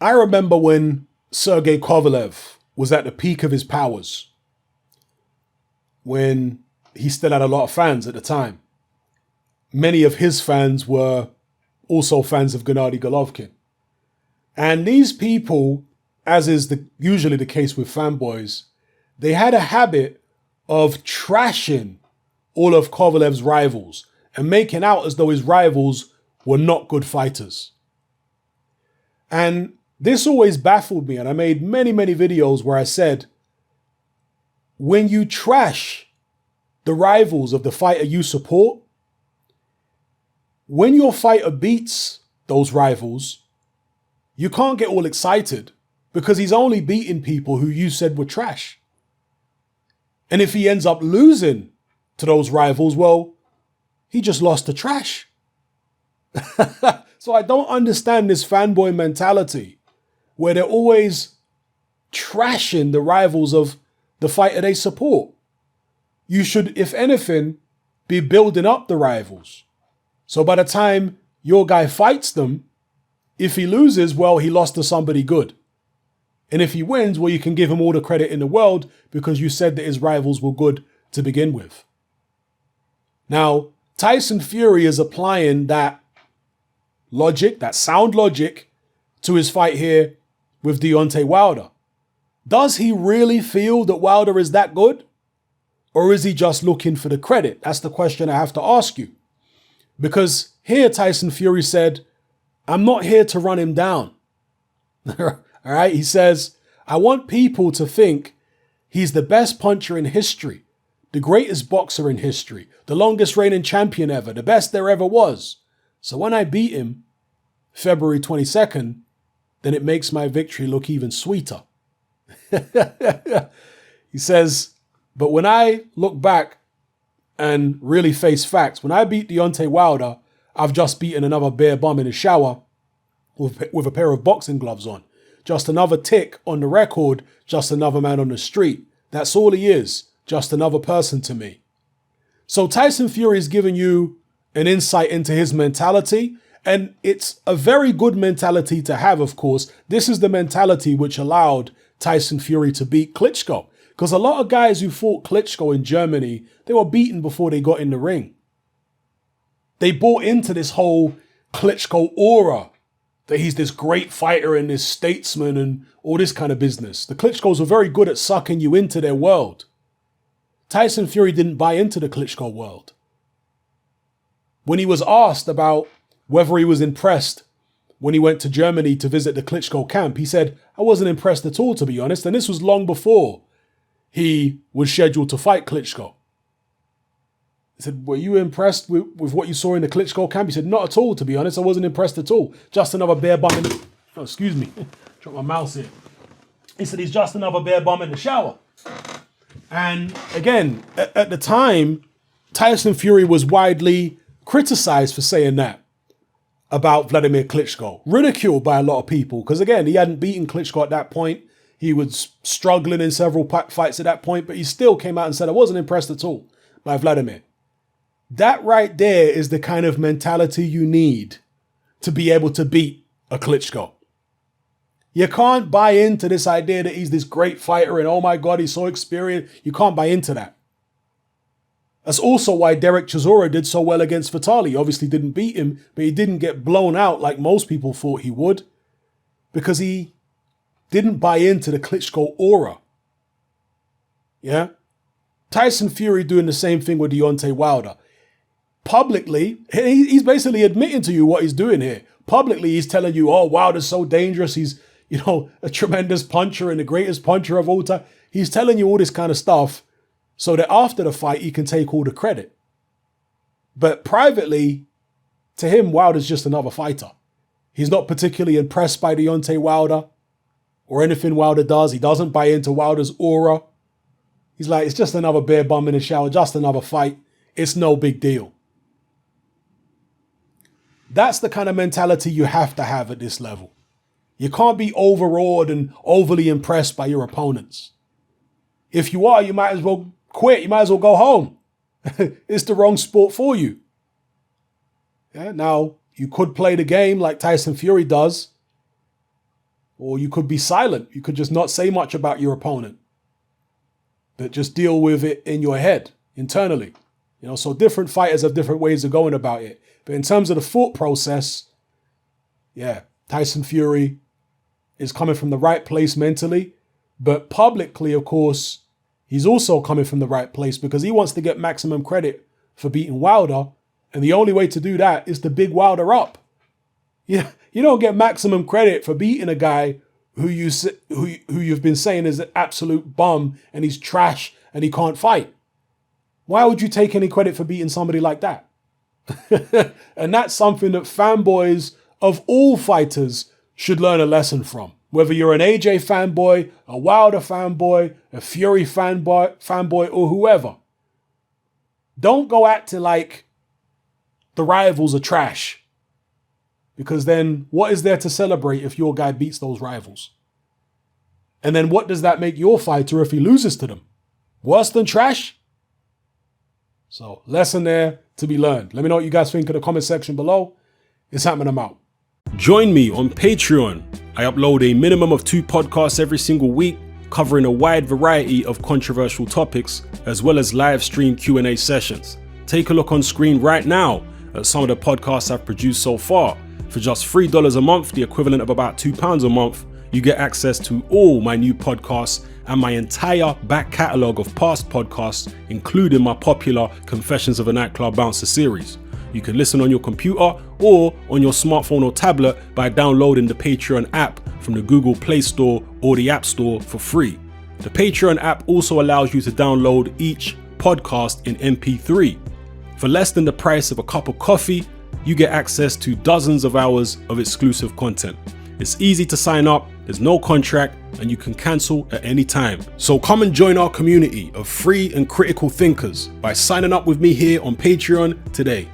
I remember when Sergey Kovalev was at the peak of his powers, when he still had a lot of fans at the time. Many of his fans were also fans of Gennady Golovkin. And these people, as is usually the case with fanboys, they had a habit of trashing all of Kovalev's rivals and making out as though his rivals were not good fighters. And this always baffled me, and I made many, many videos where I said, when you trash the rivals of the fighter you support, when your fighter beats those rivals, you can't get all excited because he's only beating people who you said were trash. And if he ends up losing to those rivals, well, he just lost to trash. So I don't understand this fanboy mentality where they're always trashing the rivals of the fighter they support. You should, if anything, be building up the rivals. So by the time your guy fights them, if he loses, well, he lost to somebody good. And if he wins, well, you can give him all the credit in the world because you said that his rivals were good to begin with. Now, Tyson Fury is applying that logic, that sound logic, to his fight here with Deontay Wilder. Does he really feel that Wilder is that good? Or is he just looking for the credit? That's the question I have to ask you. Because here Tyson Fury said, I'm not here to run him down. All right, he says, I want people to think he's the best puncher in history, the greatest boxer in history, the longest reigning champion ever, the best there ever was. So when I beat him February 22nd, then it makes my victory look even sweeter. He says, but when I look back and really face facts, when I beat Deontay Wilder, I've just beaten another bare bum in the shower with a pair of boxing gloves on. Just another tick on the record, just another man on the street. That's all he is, just another person to me. So Tyson Fury is giving you an insight into his mentality, and it's a very good mentality to have, of course. This is the mentality which allowed Tyson Fury to beat Klitschko. Because a lot of guys who fought Klitschko in Germany, they were beaten before they got in the ring. They bought into this whole Klitschko aura, that he's this great fighter and this statesman and all this kind of business. The Klitschkos were very good at sucking you into their world. Tyson Fury didn't buy into the Klitschko world. When he was asked about whether he was impressed when he went to Germany to visit the Klitschko camp, he said, I wasn't impressed at all, to be honest. And this was long before he was scheduled to fight Klitschko. He said, were you impressed with what you saw in the Klitschko camp? He said, not at all, to be honest. I wasn't impressed at all. Just another bare bum in the... Oh, excuse me. Drop my mouse here. He said, he's just another bare bum in the shower. And again, at the time, Tyson Fury was widely criticized for saying that about Vladimir Klitschko. Ridiculed by a lot of people. Because again, he hadn't beaten Klitschko at that point. He was struggling in several fights at that point, but he still came out and said, I wasn't impressed at all by Vladimir. That right there is the kind of mentality you need to be able to beat a Klitschko. You can't buy into this idea that he's this great fighter and oh my God, he's so experienced. You can't buy into that. That's also why Derek Chisora did so well against Vitali. He obviously didn't beat him, but he didn't get blown out like most people thought he would because he didn't buy into the Klitschko aura. Yeah? Tyson Fury doing the same thing with Deontay Wilder. Publicly, he's basically admitting to you what he's doing here. Publicly, he's telling you, oh, Wilder's so dangerous. He's, a tremendous puncher and the greatest puncher of all time. He's telling you all this kind of stuff so that after the fight, he can take all the credit. But privately, to him, Wilder's just another fighter. He's not particularly impressed by Deontay Wilder or anything Wilder does. He doesn't buy into Wilder's aura. He's like, it's just another bare bum in the shower, just another fight. It's no big deal. That's the kind of mentality you have to have at this level. You can't be overawed and overly impressed by your opponents. If you are, you might as well quit. You might as well go home. It's the wrong sport for you. Yeah, now, you could play the game like Tyson Fury does, Or you could be silent. You could just not say much about your opponent, but just deal with it in your head, internally. So different fighters have different ways of going about it. But in terms of the thought process, yeah, Tyson Fury is coming from the right place mentally. But publicly, of course, he's also coming from the right place because he wants to get maximum credit for beating Wilder. And the only way to do that is to big Wilder up. You don't get maximum credit for beating a guy who you've been saying is an absolute bum and he's trash and he can't fight. Why would you take any credit for beating somebody like that? And that's something that fanboys of all fighters should learn a lesson from. Whether you're an AJ fanboy, a Wilder fanboy, a Fury fanboy, or whoever. Don't go acting like the rivals are trash. Because then what is there to celebrate if your guy beats those rivals? And then what does that make your fighter if he loses to them? Worse than trash? So, lesson there to be learned. Let me know what you guys think in the comment section below. It's happening, I'm out. Join me on Patreon. I upload a minimum of 2 podcasts every single week, covering a wide variety of controversial topics, as well as live stream Q&A sessions. Take a look on screen right now at some of the podcasts I've produced so far. For just $3 a month, the equivalent of about £2 a month, you get access to all my new podcasts and my entire back catalogue of past podcasts, including my popular Confessions of a Nightclub Bouncer series. You can listen on your computer or on your smartphone or tablet by downloading the Patreon app from the Google Play Store or the App Store for free. The Patreon app also allows you to download each podcast in MP3. For less than the price of a cup of coffee, you get access to dozens of hours of exclusive content. It's easy to sign up, there's no contract, and you can cancel at any time. So come and join our community of free and critical thinkers by signing up with me here on Patreon today.